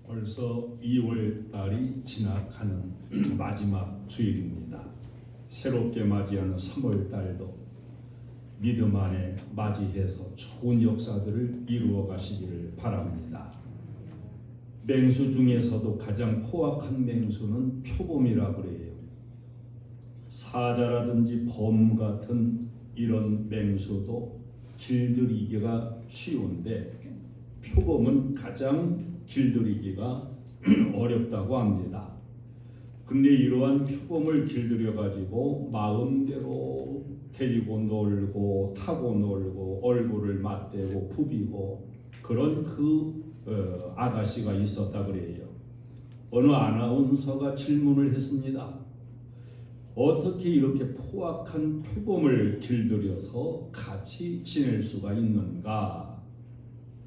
벌써 2월 달이 지나가는 마지막 주일입니다. 새롭게 맞이하는 3월 달도 믿음 안에 맞이해서 좋은 역사들을 이루어 가시기를 바랍니다. 맹수 중에서도 가장 포악한 맹수는 표범이라 그래요. 사자라든지 범 같은 이런 맹수도 길들이기가 쉬운데 표범은 가장 길들이기가 어렵다고 합니다. 근데 이러한 표범을 길들여 가지고 마음대로 데리고 놀고 타고 놀고 얼굴을 맞대고 부비고 그런 아가씨가 있었다 그래요. 어느 아나운서가 질문을 했습니다. 어떻게 이렇게 포악한 표범을 길들여서 같이 지낼 수가 있는가?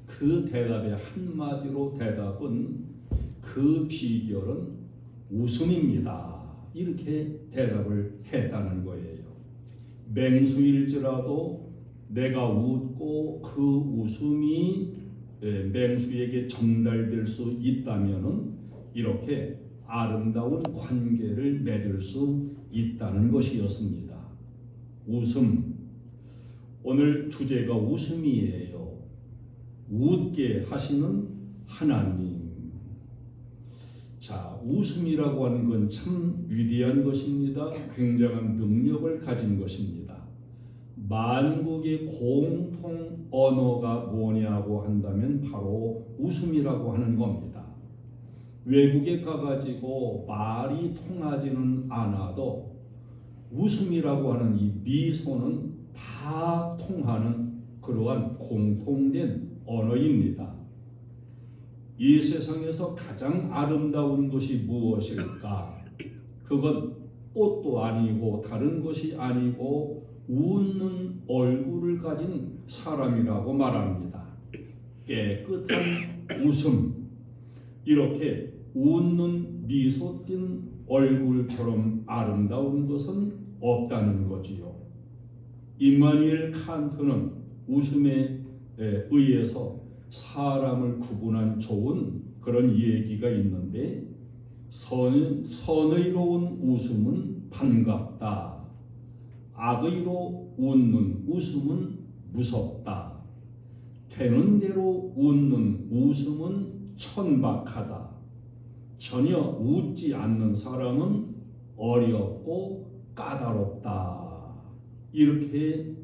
그 대답의 한마디로 대답은 그 비결은 웃음입니다. 이렇게 대답을 했다는 거예요. 맹수일지라도 내가 웃고 그 웃음이 맹수에게 전달될 수 있다면은 이렇게 아름다운 관계를 맺을 수 있다는 것이었습니다. 웃음. 오늘 주제가 웃음이에요. 웃게 하시는 하나님. 자, 웃음이라고 하는 건 참 위대한 것입니다. 굉장한 능력을 가진 것입니다. 만국의 공통 언어가 뭐냐고 한다면 바로 웃음이라고 하는 겁니다. 외국에 가가지고 말이 통하지는 않아도 웃음이라고 하는 이 미소는 다 통하는 그러한 공통된 언어입니다. 이 세상에서 가장 아름다운 것이 무엇일까? 그건 꽃도 아니고 다른 것이 아니고 웃는 얼굴을 가진 사람이라고 말합니다. 깨끗한 웃음, 이렇게 웃는 미소 띤 얼굴처럼 아름다운 것은 없다는 거지요. 임마누엘 칸트는 웃음에 의해서 사람을 구분한 좋은 그런 얘기가 있는데 선의로운 웃음은 반갑다. 악의로 웃는 웃음은 무섭다. 되는 대로 웃는 웃음은 천박하다. 전혀 웃지 않는 사람은 어렵고 까다롭다. 이렇게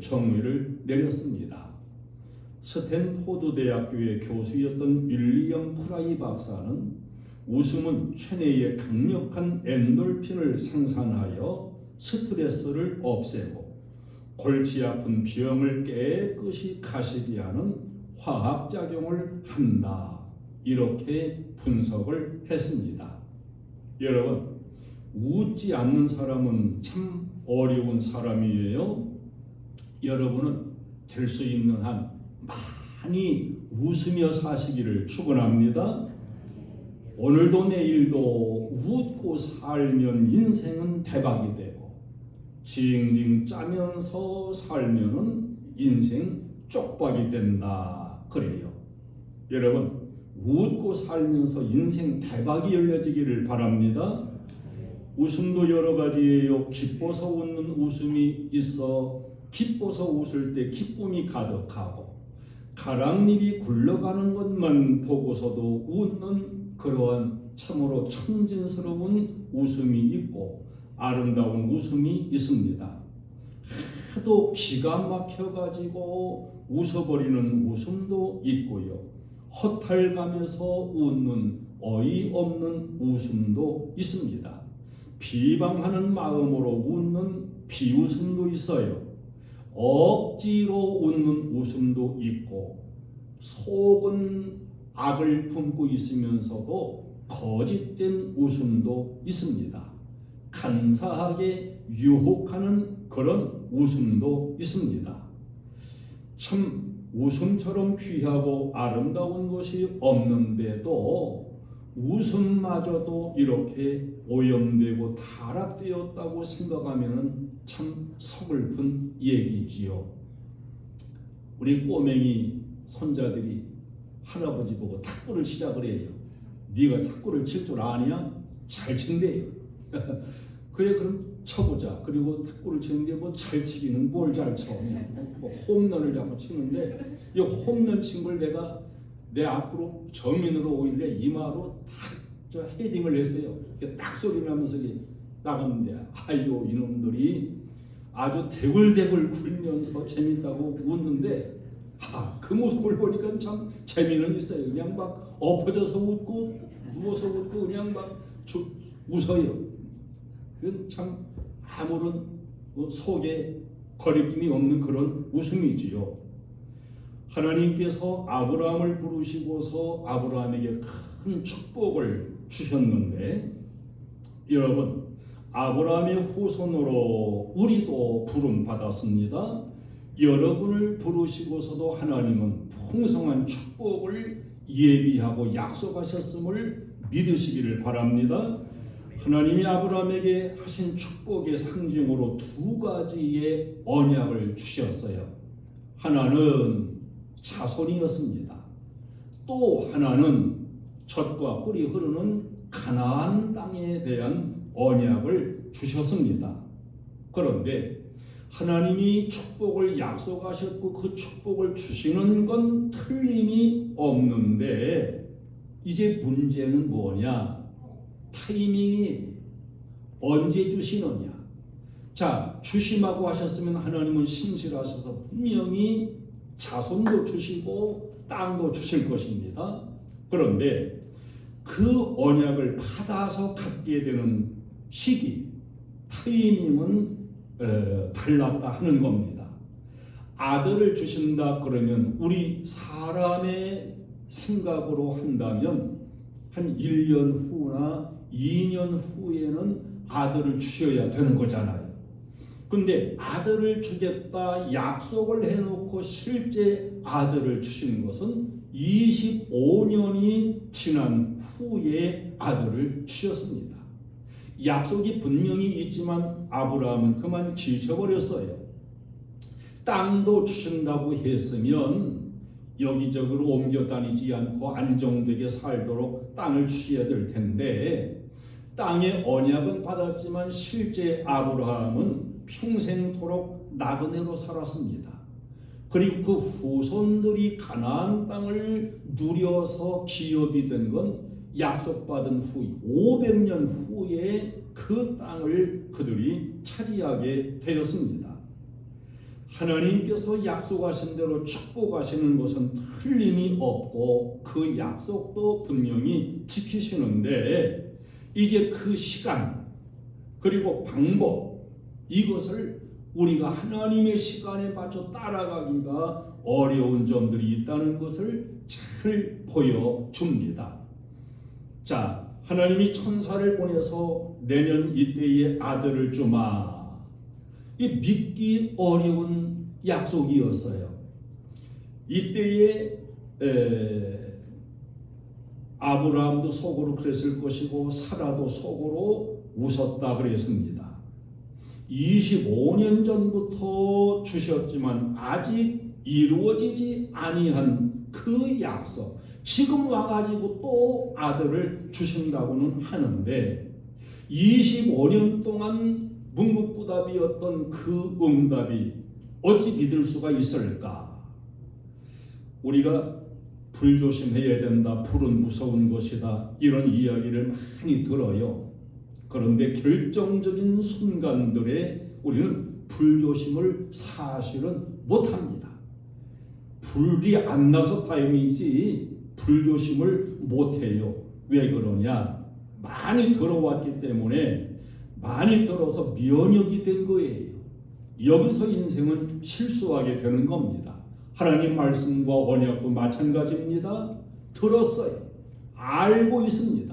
정의를 내렸습니다. 스탠포드 대학교의 교수였던 윌리엄 프라이 박사는 웃음은 체내에 강력한 엔돌핀을 생산하여 스트레스를 없애고 골치 아픈 병을 깨끗이 가시게 하는 화학작용을 한다. 이렇게 분석을 했습니다. 여러분, 웃지 않는 사람은 참 어려운 사람이에요. 여러분은 될 수 있는 한 많이 웃으며 사시기를 축원합니다. 오늘도 내일도 웃고 살면 인생은 대박이 되고 징징 짜면서 살면은 인생 쪽박이 된다 그래요. 여러분, 웃고 살면서 인생 대박이 열려지기를 바랍니다. 웃음도 여러 가지예요. 기뻐서 웃는 웃음이 있어 기뻐서 웃을 때 기쁨이 가득하고 가랑잎이 굴러가는 것만 보고서도 웃는 그러한 참으로 천진스러운 웃음이 있고 아름다운 웃음이 있습니다. 하도 기가 막혀가지고 웃어버리는 웃음도 있고요. 허탈감에서 웃는 어이없는 웃음도 있습니다. 비방하는 마음으로 웃는 비웃음도 있어요. 억지로 웃는 웃음도 있고 속은 악을 품고 있으면서도 거짓된 웃음도 있습니다. 간사하게 유혹하는 그런 웃음도 있습니다. 참 웃음처럼 귀하고 아름다운 것이 없는데도 웃음마저도 이렇게 오염되고 타락되었다고 생각하면 참 서글픈 얘기지요. 우리 꼬맹이 손자들이 할아버지 보고 탁구를 시작을 해요. 네가 탁구를 칠 줄 아냐? 잘 친대요. 그래 그럼 쳐보자. 그리고 탁구를 치는데 뭐 잘 치기는 뭘 잘 쳐? 뭐 홈런을 자꾸 치는데 이 홈런 친 걸 내가 내 앞으로 정면으로 오일래 이마로 탁 헤딩을 했어요. 딱 소리 나면서 나갔는데 아이고 이놈들이 아주 대굴대굴 굴면서 재밌다고 웃는데 그 모습을 보니까 참 재미는 있어요. 그냥 막 엎어져서 웃고 누워서 웃고 그냥 막 웃어요. 그건 참 아무런 속에 거리낌이 없는 그런 웃음이지요. 하나님께서 아브라함을 부르시고서 아브라함에게 큰 축복을 주셨는데 여러분 아브라함의 후손으로 우리도 부름 받았습니다. 여러분을 부르시고서도 하나님은 풍성한 축복을 예비하고 약속하셨음을 믿으시기를 바랍니다. 하나님이 아브라함에게 하신 축복의 상징으로 두 가지의 언약을 주셨어요. 하나는 자손이었습니다. 또 하나는 젖과 꿀이 흐르는 가나안 땅에 대한 언약을 주셨습니다. 그런데 하나님이 축복을 약속하셨고 그 축복을 주시는 건 틀림이 없는데 이제 문제는 뭐냐? 타이밍이 언제 주시느냐? 자, 주심하고 하셨으면 하나님은 신실하셔서 분명히 자손도 주시고 땅도 주실 것입니다. 그런데 그 언약을 받아서 갖게 되는 시기, 타이밍은 달랐다 하는 겁니다. 아들을 주신다 그러면 우리 사람의 생각으로 한다면 한 1년 후나 2년 후에는 아들을 주셔야 되는 거잖아요. 근데 아들을 주겠다 약속을 해놓고 실제 아들을 주신 것은 25년이 지난 후에 아들을 주셨습니다. 약속이 분명히 있지만 아브라함은 그만 지쳐버렸어요. 땅도 주신다고 했으면 여기저기로 옮겨 다니지 않고 안정되게 살도록 땅을 주셔야 될 텐데 땅의 언약은 받았지만 실제 아브라함은 평생토록 나그네로 살았습니다. 그리고 그 후손들이 가나안 땅을 누려서 기업이 된 건 약속받은 후 500년 후에 그 땅을 그들이 차지하게 되었습니다. 하나님께서 약속하신 대로 축복하시는 것은 틀림이 없고 그 약속도 분명히 지키시는데 이제 그 시간 그리고 방법 이것을 우리가 하나님의 시간에 맞춰 따라가기가 어려운 점들이 있다는 것을 잘 보여줍니다. 자, 하나님이 천사를 보내서 내년 이때에 아들을 주마. 이 믿기 어려운 약속이었어요. 이때에 아브라함도 속으로 그랬을 것이고 사라도 속으로 웃었다 그랬습니다. 25년 전부터 주셨지만 아직 이루어지지 아니한 그 약속 지금 와가지고 또 아들을 주신다고는 하는데 25년 동안 묵묵부답이었던 그 응답이 어찌 믿을 수가 있을까? 우리가 불조심해야 된다. 불은 무서운 것이다. 이런 이야기를 많이 들어요. 그런데 결정적인 순간들에 우리는 불조심을 사실은 못합니다. 불이 안 나서 다행이지 불조심을 못해요. 왜 그러냐? 많이 들어왔기 때문에 많이 들어서 면역이 된 거예요. 여기서 인생은 실수하게 되는 겁니다. 하나님 말씀과 언약도 마찬가지입니다. 들었어요. 알고 있습니다.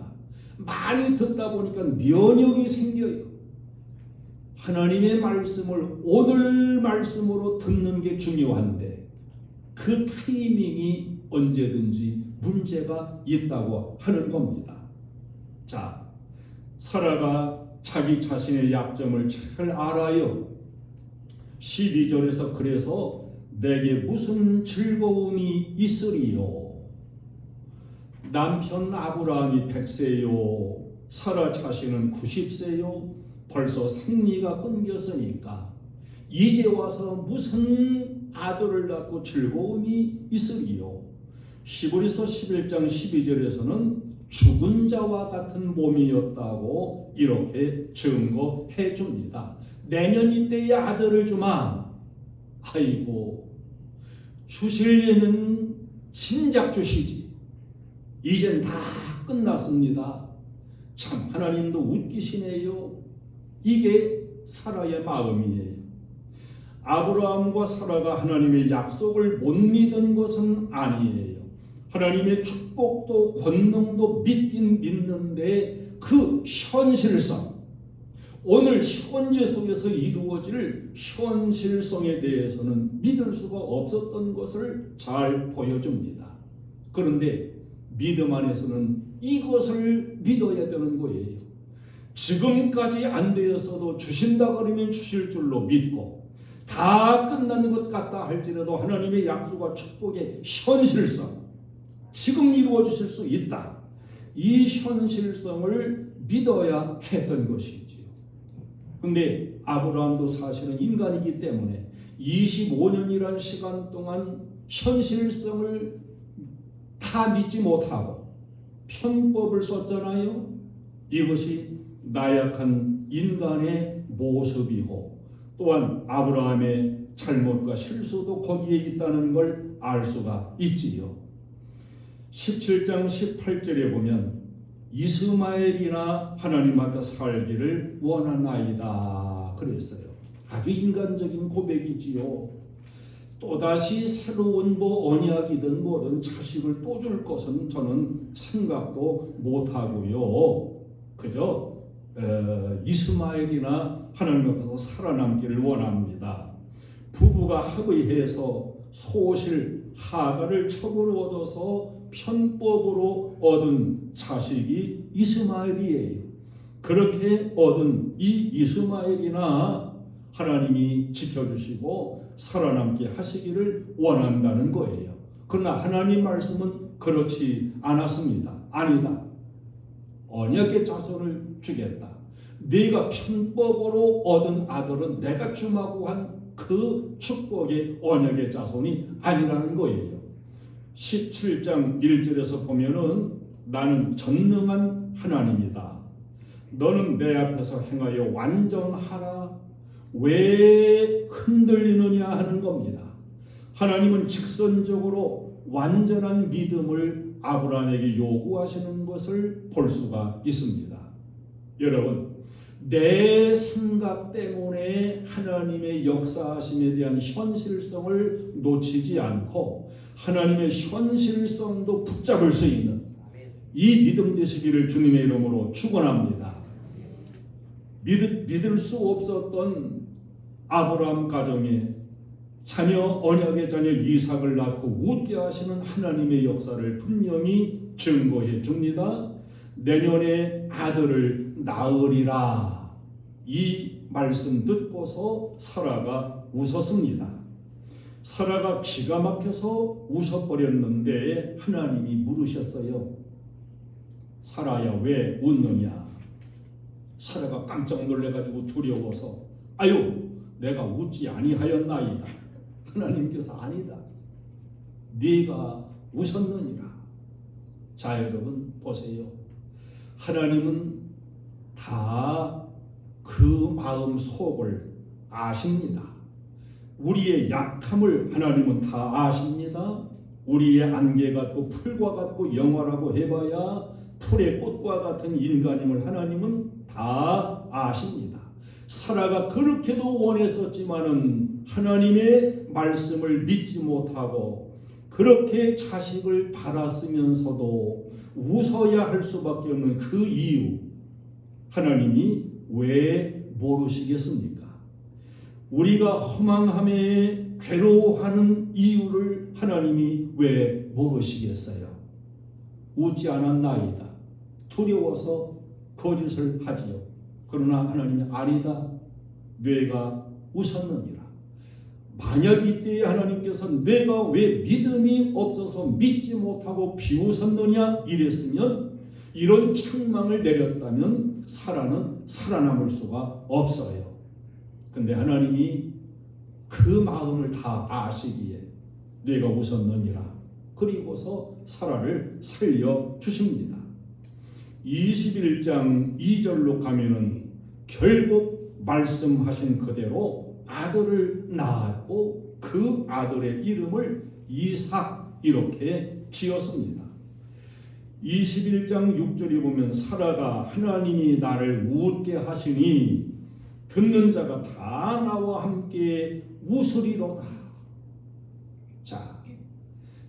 많이 듣다 보니까 면역이 생겨요. 하나님의 말씀을 오늘 말씀으로 듣는 게 중요한데 그 타이밍이 언제든지 문제가 있다고 하는 겁니다. 자, 사라가 자기 자신의 약점을 잘 알아요. 12절에서 그래서 내게 무슨 즐거움이 있으리요? 남편 아브라함이 100세요. 사라 자신은 90세요. 벌써 생리가 끊겼으니까 이제 와서 무슨 아들을 낳고 즐거움이 있으리요. 시브리서 11장 12절에서는 죽은 자와 같은 몸이었다고 이렇게 증거해 줍니다. 내년 이때에 아들을 주마. 아이고, 주실 예는 진작 주시지. 이젠 다 끝났습니다. 참 하나님도 웃기시네요. 이게 사라의 마음이에요. 아브라함과 사라가 하나님의 약속을 못 믿은 것은 아니에요. 하나님의 축복도 권능도 믿긴 믿는데 그 현실성, 오늘 현재 속에서 이루어질 현실성에 대해서는 믿을 수가 없었던 것을 잘 보여줍니다. 그런데 믿음 안에서는 이것을 믿어야 되는 거예요. 지금까지 안 되었어도 주신다 그러면 주실 줄로 믿고, 다 끝난 것 같다 할지라도 하나님의 약속과 축복의 현실성, 지금 이루어 주실 수 있다, 이 현실성을 믿어야 했던 것이지요. 근데 아브라함도 사실은 인간이기 때문에 25년이라는 시간 동안 현실성을 다 믿지 못하고 편법을 썼잖아요. 이것이 나약한 인간의 모습이고, 또한 아브라함의 잘못과 실수도 거기에 있다는 걸 알 수가 있지요. 17장 18절에 보면 이스마엘이나 하나님 앞에 살기를 원하나이다 그랬어요. 아주 인간적인 고백이지요. 또다시 새로운 언약이든 뭐든 자식을 또 줄 것은 저는 생각도 못하고요. 그저 이스마엘이나 하나님 앞에서 살아남기를 원합니다. 부부가 합의해서 소실 하가를 첩으로 얻어서 편법으로 얻은 자식이 이스마엘이에요. 그렇게 얻은 이 이스마엘이나 하나님이 지켜주시고 살아남게 하시기를 원한다는 거예요. 그러나 하나님 말씀은 그렇지 않았습니다. 아니다. 언약의 자손을 주겠다. 네가 편법으로 얻은 아들은 내가 주마고 한 그 축복의 언약의 자손이 아니라는 거예요. 17장 1절에서 보면은 나는 전능한 하나님이다. 너는 내 앞에서 행하여 완전하라. 왜 흔들리느냐 하는 겁니다. 하나님은 직선적으로 완전한 믿음을 아브라함에게 요구하시는 것을 볼 수가 있습니다. 여러분, 내 생각 때문에 하나님의 역사하심에 대한 현실성을 놓치지 않고 하나님의 현실성도 붙잡을 수 있는 이 믿음 되시기를 주님의 이름으로 축원합니다. 믿을 수 없었던 아브라함 가정에 언약의 자녀 이삭을 낳고 웃게 하시는 하나님의 역사를 분명히 증거해 줍니다. 내년에 아들을 낳으리라. 이 말씀 듣고서 사라가 웃었습니다. 사라가 기가 막혀서 웃어버렸는데 하나님이 물으셨어요. 사라야, 왜 웃느냐? 사라가 깜짝 놀래가지고 두려워서 아유, 내가 웃지 아니하였나이다. 하나님께서 아니다. 네가 웃었느니라. 자, 여러분 보세요. 하나님은 다 그 마음 속을 아십니다. 우리의 약함을 하나님은 다 아십니다. 우리의 안개 같고 풀과 같고 영화라고 해봐야 풀의 꽃과 같은 인간임을 하나님은 다 아십니다. 사라가 그렇게도 원했었지만은 하나님의 말씀을 믿지 못하고 그렇게 자식을 바랐으면서도 웃어야 할 수밖에 없는 그 이유, 하나님이 왜 모르시겠습니까? 우리가 허망함에 괴로워하는 이유를 하나님이 왜 모르시겠어요? 웃지 않았나이다. 두려워서 거짓을 하지요. 그러나 하나님이 아니다. 뇌가 웃었느니라. 만약 이때에 하나님께서 내가 왜 믿음이 없어서 믿지 못하고 비웃었느냐 이랬으면, 이런 책망을 내렸다면 사라는 살아남을 수가 없어요. 근데 하나님이 그 마음을 다 아시기에 내가 웃었느니라, 그리고서 사라를 살려주십니다. 21장 2절로 가면은 결국 말씀하신 그대로 아들을 낳았고 그 아들의 이름을 이삭 이렇게 지었습니다. 21장 6절에 보면 사라가 하나님이 나를 웃게 하시니 듣는 자가 다 나와 함께 웃으리로다. 자,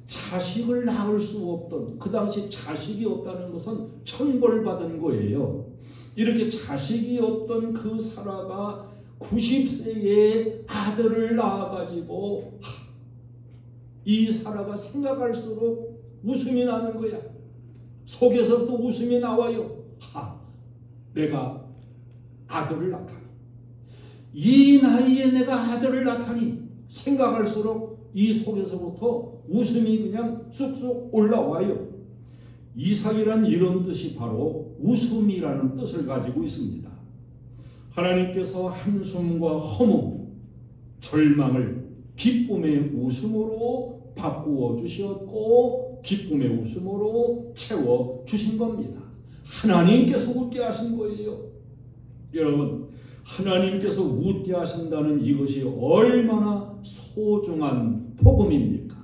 자식을 낳을 수 없던, 그 당시 자식이 없다는 것은 천벌받은 거예요. 이렇게 자식이 없던 그 사라가 90세에 아들을 낳아가지고 이 사라가 생각할수록 웃음이 나는 거야. 속에서도 웃음이 나와요. 내가 아들을 낳다니, 이 나이에 내가 아들을 낳다니, 생각할수록 이 속에서부터 웃음이 그냥 쑥쑥 올라와요. 이삭이란 이런 뜻이 바로 웃음이라는 뜻을 가지고 있습니다. 하나님께서 한숨과 허무, 절망을 기쁨의 웃음으로 바꾸어 주셨고 기쁨의 웃음으로 채워 주신 겁니다. 하나님께서 웃게 하신 거예요. 여러분, 하나님께서 웃게 하신다는 이것이 얼마나 소중한 복음입니까?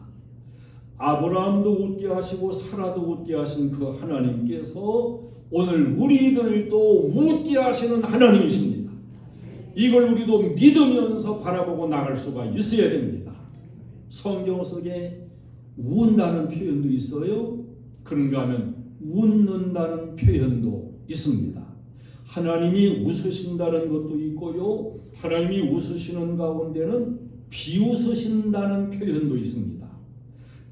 아브라함도 웃게 하시고 사라도 웃게 하신 그 하나님께서 오늘 우리들도 웃게 하시는 하나님이십니다. 이걸 우리도 믿으면서 바라보고 나갈 수가 있어야 됩니다. 성경 속에 웃는다는 표현도 있어요. 그런가 하면 웃는다는 표현도 있습니다. 하나님이 웃으신다는 것도 있고요, 하나님이 웃으시는 가운데는 비웃으신다는 표현도 있습니다.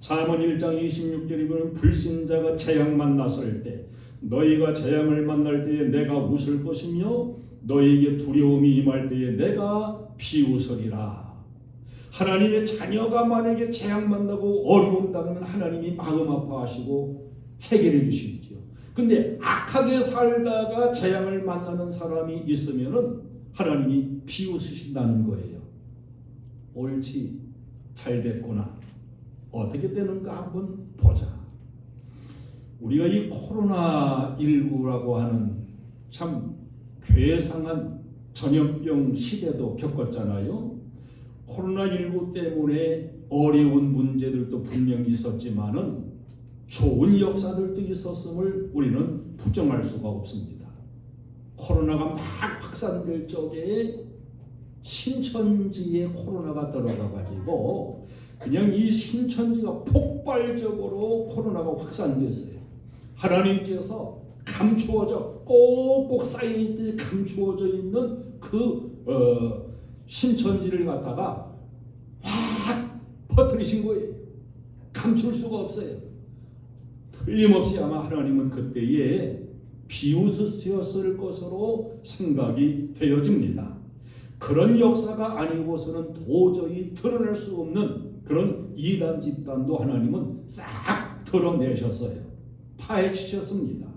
잠언 1장 26절에 보면 불신자가 재앙 만났을 때, 너희가 재앙을 만날 때에 내가 웃을 것이며 너희에게 두려움이 임할 때에 내가 비웃으리라. 하나님의 자녀가 만약에 재앙 만나고 어려움 당하면 하나님이 마음 아파하시고 해결해 주시죠. 근데 악하게 살다가 재앙을 만나는 사람이 있으면은 하나님이 비웃으신다는 거예요. 옳지, 잘 됐구나, 어떻게 되는가 한번 보자. 우리가 이 코로나19라고 하는 참 괴상한 전염병 시대도 겪었잖아요. 코로나19 때문에 어려운 문제들도 분명히 있었지만은 좋은 역사들도 있었음을 우리는 부정할 수가 없습니다. 코로나가 막 확산될 적에 신천지에 코로나가 들어가가지고 그냥 이 신천지가 폭발적으로 코로나가 확산됐어요. 하나님께서 감추어져 꼭꼭 쌓여있듯이 감추어져 있는 그 신천지를 갖다가 확 퍼뜨리신 거예요. 감출 수가 없어요. 틀림없이 아마 하나님은 그때에 비웃으셨을 것으로 생각이 되어집니다. 그런 역사가 아니고서는 도저히 드러날 수 없는 그런 이단 집단도 하나님은 싹 드러내셨어요. 파헤치셨습니다.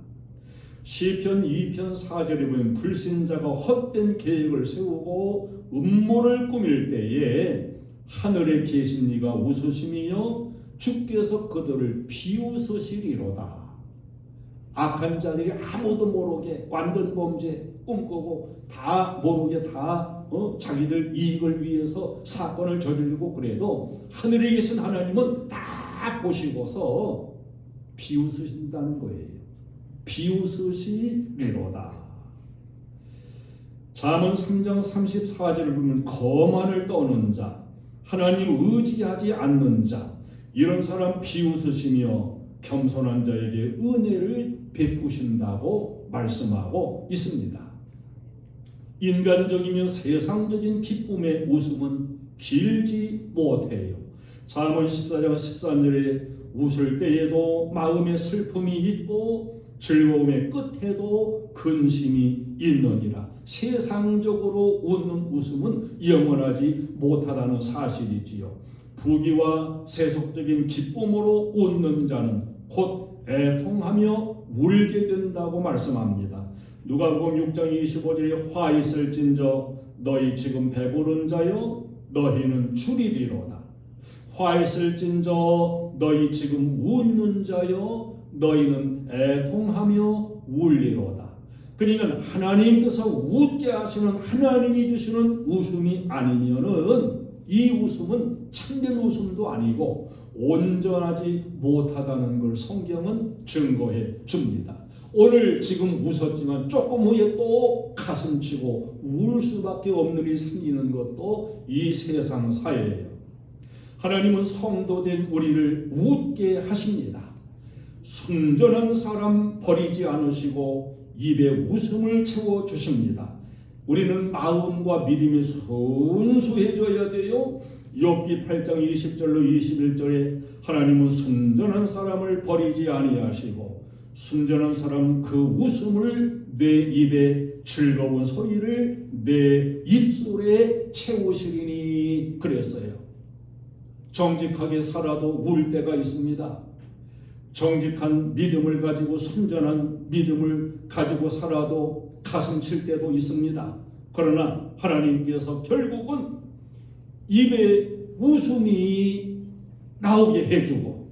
시편 2편 4절에 보면 불신자가 헛된 계획을 세우고 음모를 꾸밀 때에 하늘에 계신 이가 웃으심이요 주께서 그들을 비웃으시리로다. 악한 자들이 아무도 모르게 완전 범죄 꿈꾸고 다 모르게 다 자기들 이익을 위해서 사건을 저지르고 그래도 하늘에 계신 하나님은 다 보시고서 비웃으신다는 거예요. 비웃으시리로다. 잠언 3장 34절을 보면 거만을 떠는 자, 하나님 의지하지 않는 자, 이런 사람 비웃으시며 겸손한 자에게 은혜를 베푸신다고 말씀하고 있습니다. 인간적이며 세상적인 기쁨의 웃음은 길지 못해요. 잠언 14장 13절에 웃을 때에도 마음에 슬픔이 있고 즐거움의 끝에도 근심이 있느니라. 세상적으로 웃는 웃음은 영원하지 못하다는 사실이지요. 부귀와 세속적인 기쁨으로 웃는 자는 곧 애통하며 울게 된다고 말씀합니다. 누가복음 6장 25절에 화 있을진저 너희 지금 배부른 자여 너희는 줄이리로다. 화 있을진저 너희 지금 웃는 자여 너희는 애통하며 울리로다. 그러니까 하나님께서 웃게 하시는 하나님이 주시는 웃음이 아니면은 이 웃음은 참된 웃음도 아니고 온전하지 못하다는 걸 성경은 증거해 줍니다. 오늘 지금 웃었지만 조금 후에 또 가슴치고 울 수밖에 없는 일이 생기는 것도 이 세상 사회예요. 하나님은 성도된 우리를 웃게 하십니다. 순전한 사람 버리지 않으시고 입에 웃음을 채워주십니다. 우리는 마음과 믿음이 순수해져야 돼요. 욥기 8장 20절로 21절에 하나님은 순전한 사람을 버리지 아니하시고 순전한 사람 그 웃음을 내 입에 즐거운 소리를 내 입술에 채우시리니 그랬어요. 정직하게 살아도 울 때가 있습니다. 정직한 믿음을 가지고 순전한 믿음을 가지고 살아도 가슴 칠 때도 있습니다. 그러나 하나님께서 결국은 입에 웃음이 나오게 해주고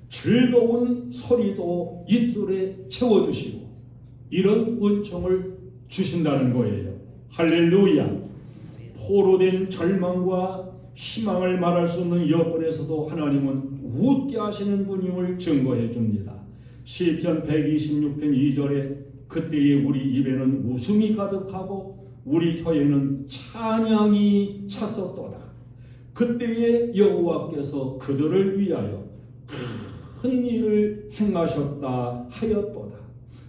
즐거운 소리도 입술에 채워주시고 이런 은총을 주신다는 거예요. 할렐루야. 포로된 절망과 희망을 말할 수 없는 여건에서도 하나님은 웃게 하시는 분임을 증거해 줍니다. 시편 126편 2절에 그때에 우리 입에는 웃음이 가득하고 우리 혀에는 찬양이 찼었도다. 그때에 여호와께서 그들을 위하여 큰 일을 행하셨다 하였도다.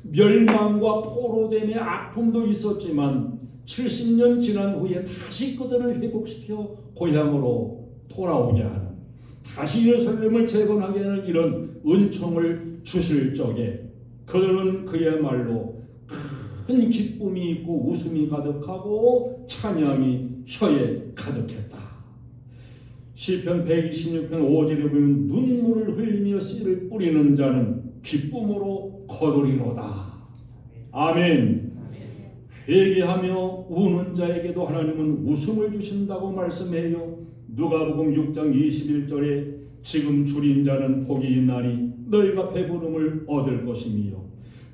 멸망과 포로됨의 아픔도 있었지만 70년 지난 후에 다시 그들을 회복시켜 고향으로 돌아오게 하는, 다시 예루살렘을 재건하게 하는 이런 은총을 주실 적에 그들은 그야말로 큰 기쁨이 있고 웃음이 가득하고 찬양이 혀에 가득했다. 시편 126편 5절에 보면 눈물을 흘리며 씨를 뿌리는 자는 기쁨으로 거두리로다. 아멘. 회개하며 우는 자에게도 하나님은 웃음을 주신다고 말씀해요. 누가복음 6장 21절에 지금 줄인 자는 복이 있나니 너희가 배부름을 얻을 것이며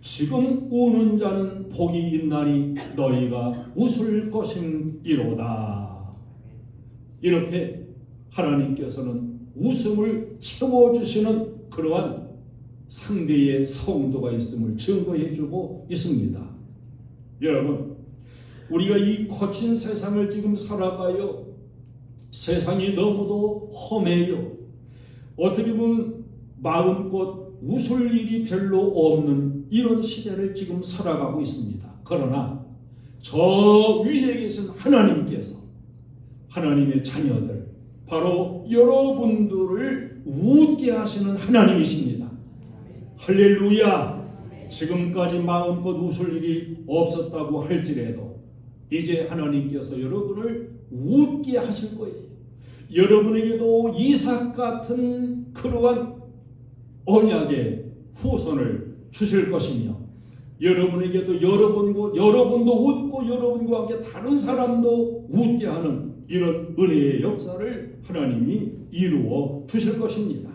지금 우는 자는 복이 있나니 너희가 웃을 것임이로다. 이렇게 하나님께서는 웃음을 채워주시는 그러한 상대의 성도가 있음을 증거해주고 있습니다. 여러분, 우리가 이 거친 세상을 지금 살아가요. 세상이 너무도 험해요. 어떻게 보면 마음껏 웃을 일이 별로 없는 이런 시대를 지금 살아가고 있습니다. 그러나 저 위에 계신 하나님께서 하나님의 자녀들, 바로 여러분들을 웃게 하시는 하나님이십니다. 할렐루야. 지금까지 마음껏 웃을 일이 없었다고 할지라도 이제 하나님께서 여러분을 웃게 하실 거예요. 여러분에게도 이삭 같은 그러한 언약의 후손을 주실 것이며 여러분에게도 여러분도 웃고 여러분과 함께 다른 사람도 웃게 하는 이런 은혜의 역사를 하나님이 이루어 주실 것입니다.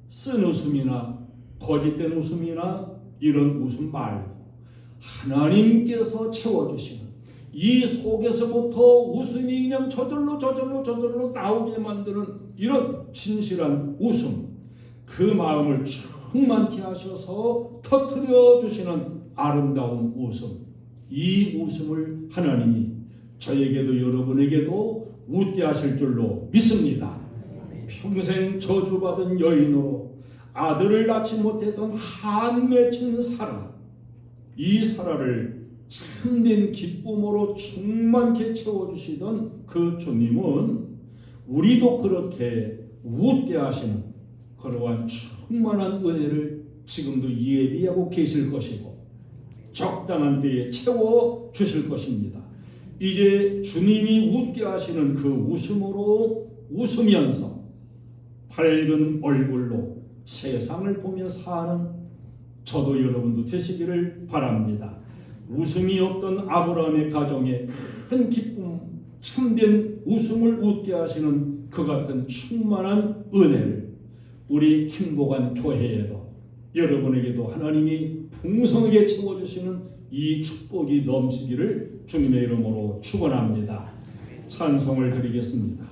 쓴 웃음이나 거짓된 웃음이나 이런 웃음 말고 하나님께서 채워주시는 이 속에서부터 웃음이 그냥 저절로 나오게 만드는 이런 진실한 웃음, 그 마음을 충만케 하셔서 터뜨려 주시는 아름다운 웃음, 이 웃음을 하나님이 저에게도 여러분에게도 웃게 하실 줄로 믿습니다. 평생 저주받은 여인으로 아들을 낳지 못했던 한 맺힌 사라, 이 사라를 참된 기쁨으로 충만케 채워주시던 그 주님은 우리도 그렇게 웃게 하시는 그러한 충만한 은혜를 지금도 예비하고 계실 것이고 적당한 때에 채워 주실 것입니다. 이제 주님이 웃게 하시는 그 웃음으로 웃으면서 밝은 얼굴로 세상을 보며 사는 저도 여러분도 되시기를 바랍니다. 웃음이 없던 아브라함의 가정에 큰 기쁨, 참된 웃음을 웃게 하시는 그 같은 충만한 은혜를 우리 행복한 교회에도 여러분에게도 하나님이 풍성하게 채워주시는 이 축복이 넘치기를 주님의 이름으로 축원합니다. 찬송을 드리겠습니다.